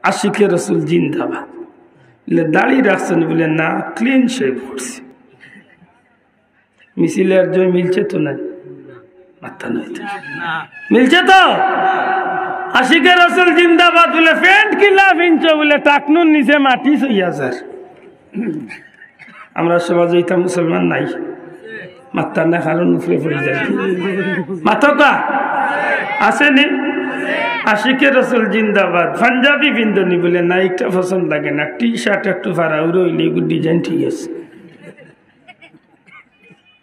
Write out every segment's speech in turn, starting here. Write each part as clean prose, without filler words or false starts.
আশিকে রসুল জিন্দাবাদ। বলে দাড়ি রাখছেন? বলে না, ক্লিন শেভ করছি। মিছিলের জয় মিলছে তো? নাই, মাথা নাই, মিলছে তো? আশিকে রসুল জিন্দাবাদ। বলে প্যান্ট কিলা পিনছ? বলে টাকনুর নিচে মাটি সইয়া স্যার। আমরা সমাজে এটা মুসলমান নাই, মাথা না কারণ উপরে পড়ে যায়। মাথকা আসেনি? আশিকে রসুল জিন্দাবাদ। পাঞ্জাবি বিন্দনি? বলে না, একটা পছন্দ লাগে না, টি শার্ট একটু ফারা উড়ইলে ডিজাইন ঠিক আছে।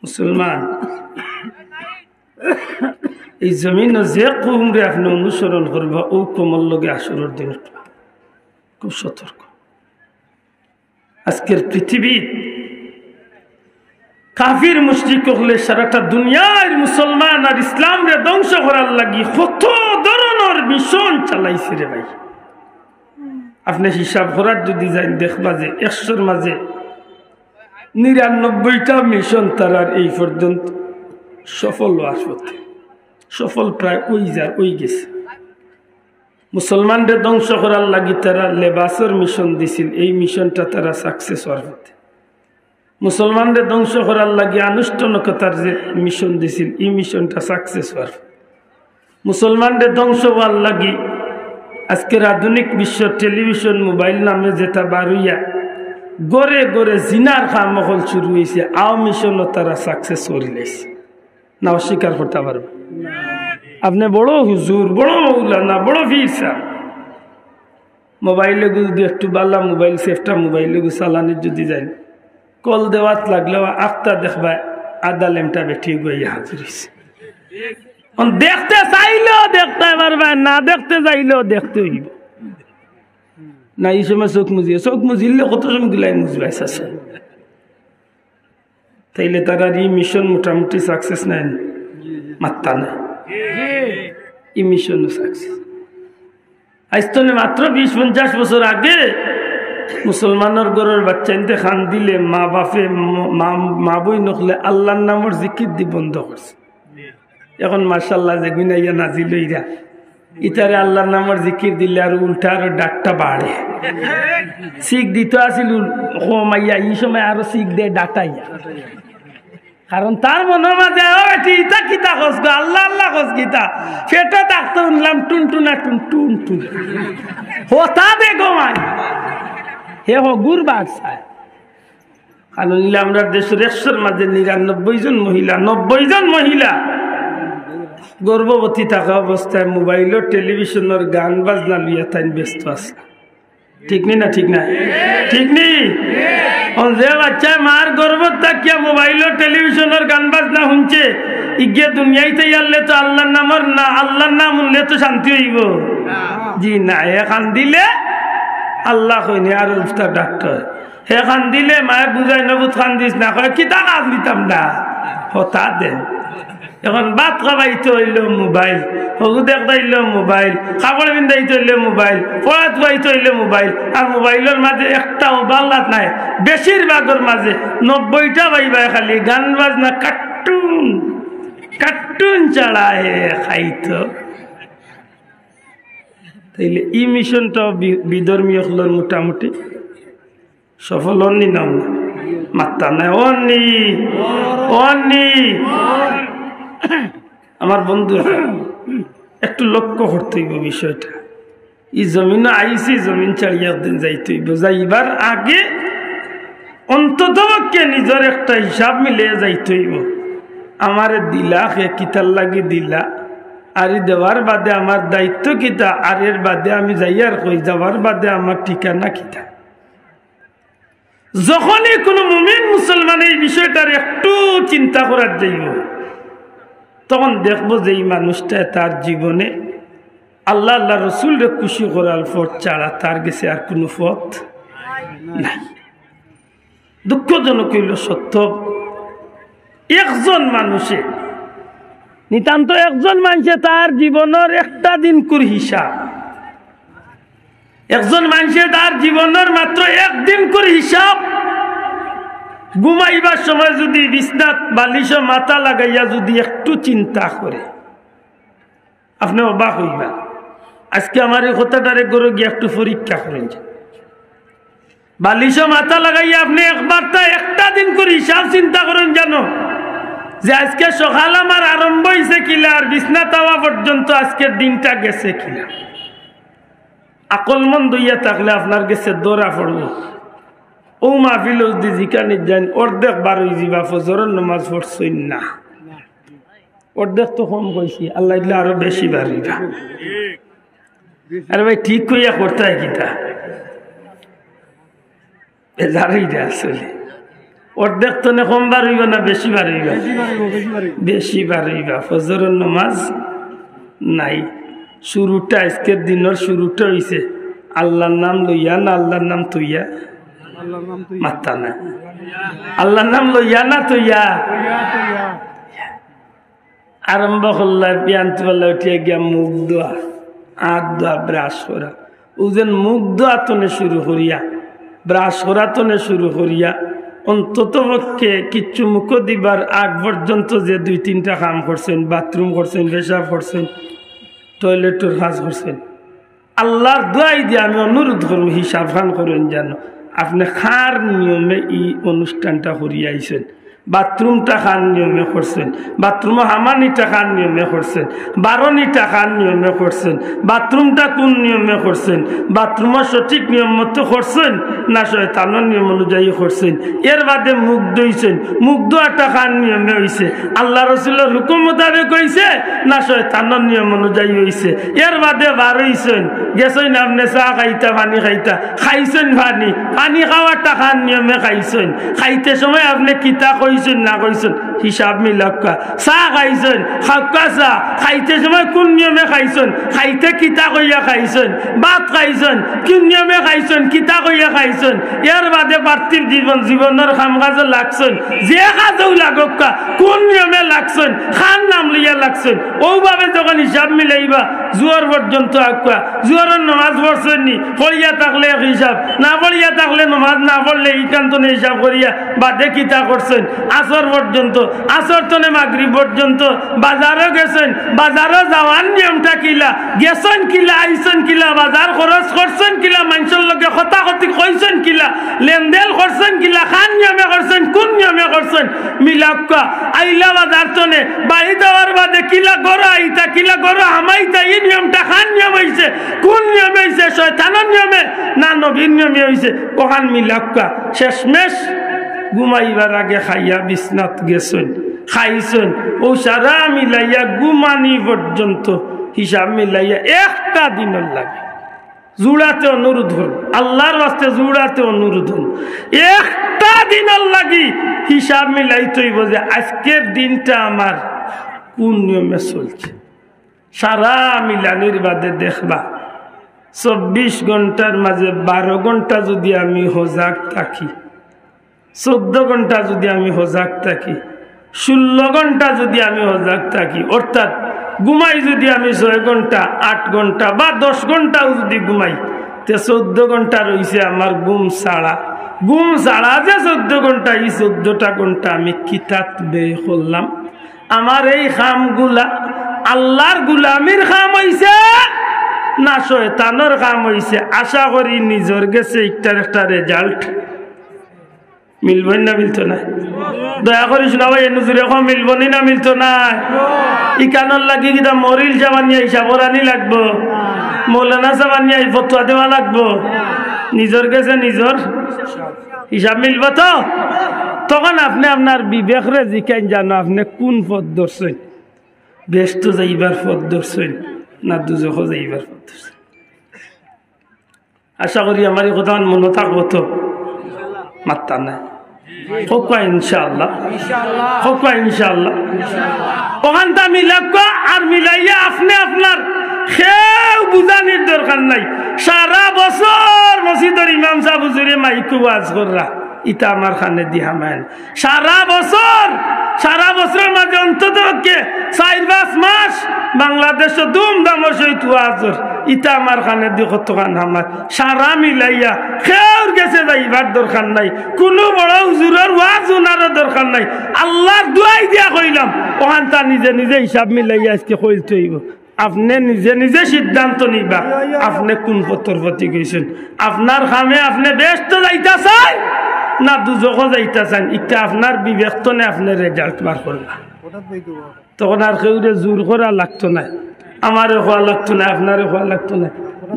মুসলমান এই জমিন যে কৌমরে আপনি অনুসরণ করবা ও কমল লগে আসরের দিন খুব সতর্ক। আজকের পৃথিবী কাফির মুশরিক হলে সারাটা দুনিয়ার মুসলমান আর ইসলাম রে ধ্বংস করার লাগি কত ধরনের মিশন চালাইছে রে ভাই। আপনি হিসাব করার যদি যাই দেখবা যে 100-র মাঝে 99টা মিশন তারার এই পর্যন্ত সফল হওয়ার পথে, সফল প্রায় ওই গেছে। মুসলমানদের ধ্বংস করার লাগি তারা লেবাসের মিশন দিছিল, এই মিশনটা তারা সাকসেস হওয়ার পথে। মুসলমানদের ধ্বংস করার লাগি আনুষ্ঠানিকতার যে মিশন দিছিল, এই মিশনটা সাকসেস হওয়ার। মুসলমানদের ধ্বংস হওয়ার লাগি আজকের আধুনিক বিশ্ব টেলিভিশন মোবাইল নামে যেটা বার হইয়া গড়ে গড়ে জিনার কামহল শুরু হয়েছে, আও মিশনও তারা সাকসেস করে লাইছে। না অস্বীকার করতে পারবে? আপনি বড় হুজুর, বড় মৌলানা, বড় পীর সাহেব, মোবাইলে যদি একটু বালা মোবাইল সেফটা মোবাইলে চালানোর যদি যাই কল দেওয়াত লাগলেও আফতা দেখবা আদা লেমটা বেঠি গিয়ে হাজির হয়েছে। দেখতে চাইলেও দেখতে পারবে, না দেখতে চাইলেও দেখতে হইব না। এই সময় চোখ মুজিলে কত সময় গুলাই মুজবাই আছে। তাইলে তারা এই মিশন মোটামুটি সাকসেস নাই, মাত্রা নাই, এই মিশনও সাকসেস। আজ তো মাত্র 20-50 বছর আগে মুসলমানের ঘরের বাচ্চা ইনতে খান দিলে মা বাপে মা বই নকলে আল্লাহর নামের জিকির দি বন্ধ করছে। এখন মাশাআল্লাহ যে গুনাইয়া নাজিল হইরা ইতারে আল্লাহর নামের জিকির দিলে আর উল্টা আর ডাকটা বাড়ে। শিখ দিত আসিল মাইয়া, এই সময় আরো শিখ দে ডাটাইয়া, কারণ তার মনের মাঝে ইটা কিতা খোঁজ গো, আল্লাহ আল্লাহ খোঁজ গীতা সেটা ডাকতে উনলাম টুনটুনা টুন টুন টুন হোতা দে গোমাই হে হগুর বাদশাহ। কারণ আমরা দেশের 100-র মাঝে 99 জন মহিলা, 90 জন মহিলা গর্ভবতী থাকা অবস্থায় মোবাইল টেলিভিশনের গান বাজনা লইয়া তাই ব্যস্ত আছে। ঠিক নেই না? ঠিক না? ঠিক নেই? যে বাচ্চা মার গর্ভত থাকিয়া মোবাইল টেলিভিশনের গান বাজনা শুনছে, ইগে দুনিয়াইতে আনলে তো আল্লাহর নামের না, আল্লাহর নাম শুনলে তো শান্তি হইব? জি না। এখান দিলে আল্লাহ কইনি আর উস্তাদ ডাক্তার হে খান দিলে মায়ে বুঝাই নবুত খান দিস না, কয় কিতা কাজ দিতাম না হতা দেন। এখন ভাত খাবাইতে হইল মোবাইল, হগু দেখতে হইল মোবাইল, কাপড় পিন্ধাইতে হইল মোবাইল, পড়া থুয়াইতে হইল মোবাইল। আর মোবাইলের মাঝে একটাও বাল্লাত নাই, বেশিরভাগের মাঝে 90টা বাইবাই খালি গান বাজনা কার্টুন কার্টুন চালায় খাইতো। তাইলে এই মিশনটাও বিধর্মী হলের মোটামুটি সফল হননি নাম না, মাত্রা নাই অনি অনি। আমার বন্ধু একটু লক্ষ্য করতে হইব বিষয়টা। এই জমিন আইসি, জমিন ছাড়িয়ে একদিন যাইতে হইব। যাইবার আগে অন্তত নিজের একটা হিসাব মিলিয়ে যাইতে হইব। আমারে দিলা হে কিতার লাগি দিলা, আর দেওয়ার বাদে আমার দায়িত্ব কিতা, আর এর বাদে আমি যাইয়ার কই যাওয়ার বাদে আমার ঠিকানা কিতা। যখনই কোনো মুমিন মুসলমান এই বিষয়টার একটু চিন্তা করার যাইব, তখন দেখবো যে এই মানুষটা তার জীবনে আল্লাহ আল্লাহ রসুলরে খুশি করার পথ ছাড়া তার গেছে আর কোনো পথ নাই। দুঃখজনক হইল সত্য, একজন মানুষে নিতান্ত একজন মানুষে তার জীবনের একটা দিন করে হিসাব, একজন মানুষে তার জীবনের মাত্র একদিন করে হিসাব। ঘুমাইবার সময় যদি বিছনাত বালিশ মাথা লাগাইয়া যদি একটু চিন্তা করে, আপনি অবাক হইবা আজকে আমার এই কথাটারে গরু গিয়ে একটু পরীক্ষা করেন, বালিশ মাথা লাগাইয়া আপনি একবার তা একটা দিন করে হিসাব চিন্তা করেন জানো যে আজকে সকাল আমার আরম্ভ হয়েছে কিনা আর বিছনা তাওয়া পর্যন্ত আজকের দিনটা গেছে কিনা। আকলমন্দ হইয়া থাকলে আপনার গেছে দৌড়া পড়ব। ও মাহফিল যদি জিকানি যান অর্ধেক বার হয়ে যাবা, ফজরের নামাজ পড়ছই না, অর্ধেক তো কম কইছি, আল্লাহ দিলে আরো বেশি বার হইবা। আরে ভাই ঠিক কইয়া করতে হয় কিতা বেজারইটা আসলে অর্ধেক তো কম বার হইব না বেশি বার হইবা? বেশি বার হইবা। ফজরের নামাজ নাই, শুরুটা আজকের দিনের শুরুটা হইছে আল্লাহর নাম লইয়া না আল্লাহর নাম তুইয়া? মাত্তা না, আল্লাহর নাম লইয়া না তুইয়া আরম্ভ করলাম। পিয়ান্তবেলা উঠিয়া গিয়া মুখ ধোয়া, হাত ধোয়া, ব্রাশ করা, ওজন মুখ ধোয়া তনে শুরু করিয়া ব্রাশ করা তনে শুরু করিয়া অন্তত পক্ষে কিচ্ছু মুখ দিবার আগ পর্যন্ত যে 2-3টা কাম করছেন, বাথরুম করছেন, পেশাব করছেন, টয়লেটের কাজ করছেন, আল্লাহর দোয়াই দিয়ে আমি অনুরোধ করব হিসাব খান করেন জানো আপনি খার নিয়মে এই অনুষ্ঠানটা করিয়া আইছেন। বাথরুমটা খান নিয়মে করছেন, বাথরুমে হামানিটা খান নিয়মে করছেন, বারণিটা খান নিয়মে করছেন, বাথরুমটা কোন নিয়মে করছেন, বাথরুমে সঠিক নিয়ম মতো করছেন না শয়তানের নিয়ম অনুযায়ী করছেন। এর বাদে মুখ ধুইছেন, মুখ ধোয়াটা খান নিয়মে হয়েছে, আল্লাহ রসুলের হুকুম মোতাবেক হয়েছে না শয়তানের নিয়ম অনুযায়ী হয়েছে। এর বাদে বার হইছেন, গেছেন আপনি চা খাইতা, পানি খাইতা, খাইছেন পানি, পানি খাওয়াটা খান নিয়মে খাইছেন, খাইতে সময় আপনি কিতা কইছেন না কইছেন হিসাব মিলাক্কা। চা খাইছেন, খাক্কা চা খাইতে সময় কোন নিয়মে খাইছেন, খাইতে কিতা কইয়া খাইছেন, ভাত খাইছেন কোন নিয়মে খাইছেন, কিতা কইয়া খাইছেন। এর বাদে পার্থিব জীবনের কাম কাজে লাগছেন, যে কাজেও লাগক্কা কোন নিয়মে লাগছেন, খান নাম লইয়া লাগছেন। ওভাবে যখন হিসাব মিলাইবা জোয়ার পর্যন্ত আঁকা, জোয়ারের নামাজ পড়ছেন নি, পড়িয়া থাকলে এক হিসাব, না পড়িয়া থাকলে নামাজ না পড়লে ইকান্তনে হিসাব করিয়া বাদে কিতা করছেন। আসর পর্যন্ত, আসর তনে মাগরিব পর্যন্ত বাজারও গেছেন, বাজারও যাওয়ার নিয়মটা কিলা, গেছেন কিলা, আইছেন কিলা, বাজার খরচ করছেন কিলা, মানুষের লগে কথা কথি কইছেন কিলা, লেনদেন করছেন কিলা, খান নিয়মে করছেন, কোন নিয়মে করছেন মিলাক্কা। আইলা বাজার তনে বাড়ি যাওয়ার বাদে কিলা গড় আইতা, কিলা গড় হামাইতা, এই নিয়মটা খান নিয়ম হয়েছে, কোন নিয়মে হয়েছে, শয়তানের নিয়মে না নবীর নিয়মে হয়েছে, ওখান মিলাক্কা। শেষমেশ ঘুমাইবার আগে খাইয়া বিছনাত গেছেন, খাইছেন, ও সারা মিলাইয়া ঘুমানি পর্যন্ত হিসাব মিলাইয়া একটা দিনের লাগে। জুড়াতে অনুরোধ হল, আল্লাহর বাস্তে জুড়াতে অনুরোধ হল, একটা দিনের লাগি হিসাব মিলাইতেই বোঝে আজকের দিনটা আমার কোন নিয়মে চলছে। সারা মিলানির বাদে দেখবা 24 ঘন্টার মাঝে 12 ঘন্টা যদি আমি সজাগ থাকি, 14 ঘন্টা যদি আমি সজাগ থাকি, 16 ঘন্টা যদি আমি সজাগ থাকি, অর্থাৎ ঘুমাই যদি আমি 6 ঘন্টা, 8 ঘন্টা বা 10 ঘন্টাও যদি ঘুমাই, তে 14 ঘন্টা রয়েছে আমার ঘুম ছাড়া। ঘুম ছাড়া যে 14 ঘন্টা, এই 14টা ঘন্টা আমি কিতাব ব্যয় করলাম। আমার এই খামগুলা আল্লাহর গুলামির খাম হইছে না শয়তানের খাম হইছে? আশা করি নিজের গেছে একটা রেজাল্ট মিলব না, মিলতো না? দয়া করিস না ভাই, নজরে এখন মিলব না, মিলতো না? ইকানোর লাগি কিনা মরিল জামানিয়া হিসাব রানি লাগবো, মৌলানা জামানিয়া ফতুয়া দেওয়া লাগবো, নিজের গেছে নিজের হিসাব মিলব তো? তখন আপনি আপনার বিবেক রে জিকাইন জানো আপনি কোন পথ ধরছেন, ব্যস্ত যাইবার পথ ধরছেন না দুজখ যাইবার পথ ধরছেন। আশা করি আমার এই কথা মনে থাকবো তো? মাত্তা না হোকা ইনশাআল্লাহ, হোকা ইনশাআল্লাহ। ওখানটা মিলাক্কা আর মিলাইয়া আপনি আপনার কেউ বুঝানির দরকার নাই। সারা বছর মসজিদের ইমাম সাহেব হুজুরে মাইকু ওয়াজ কররা, ইটা আমার খানে দি হামায়ন। সারা বছরের মাঝে অন্তত 4-5 মাস বাংলাদেশ ধুমধামের সহিত ওয়াজর, ইটা আমার খানে দি কতখান হামায়। সারা মিলাইয়া কেউর গেছে যাইবার দরকার নাই, কোনো বড় হুজুরের ওয়াজ ওনারও দরকার নাই। আল্লাহর দুয়াই দিয়া কইলাম, ওখানটা নিজে নিজে হিসাব মিলাইয়া আজকে কইতে হইব আপনি নিজে নিজে সিদ্ধান্ত নিবা আপনি কোন পথর প্রতি গেছেন। আপনার খামে আপনি ব্যস্ত যাইতা চাই না দুজক যাইতা চান, ইটা আপনার বিবেক তো নেই, আপনার রেজাল্ট বার করবা। তখন আর কেউ জোর করা লাগতো না, আমারে খোয়া লাগতো না, আপনারে খোয়া লাগতো না।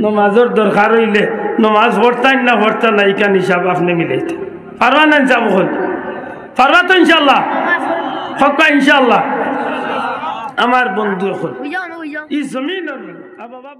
নমাজের দরকার হইলে নমাজ পড়তান না পড়তা না ইকান হিসাব আপনি মিলাইতে পারবা না। যাব হল পারবা তো ইনশাল্লাহ, হকা ইনশাল্লাহ। আমার বন্ধু এখন এই জমিন বাবা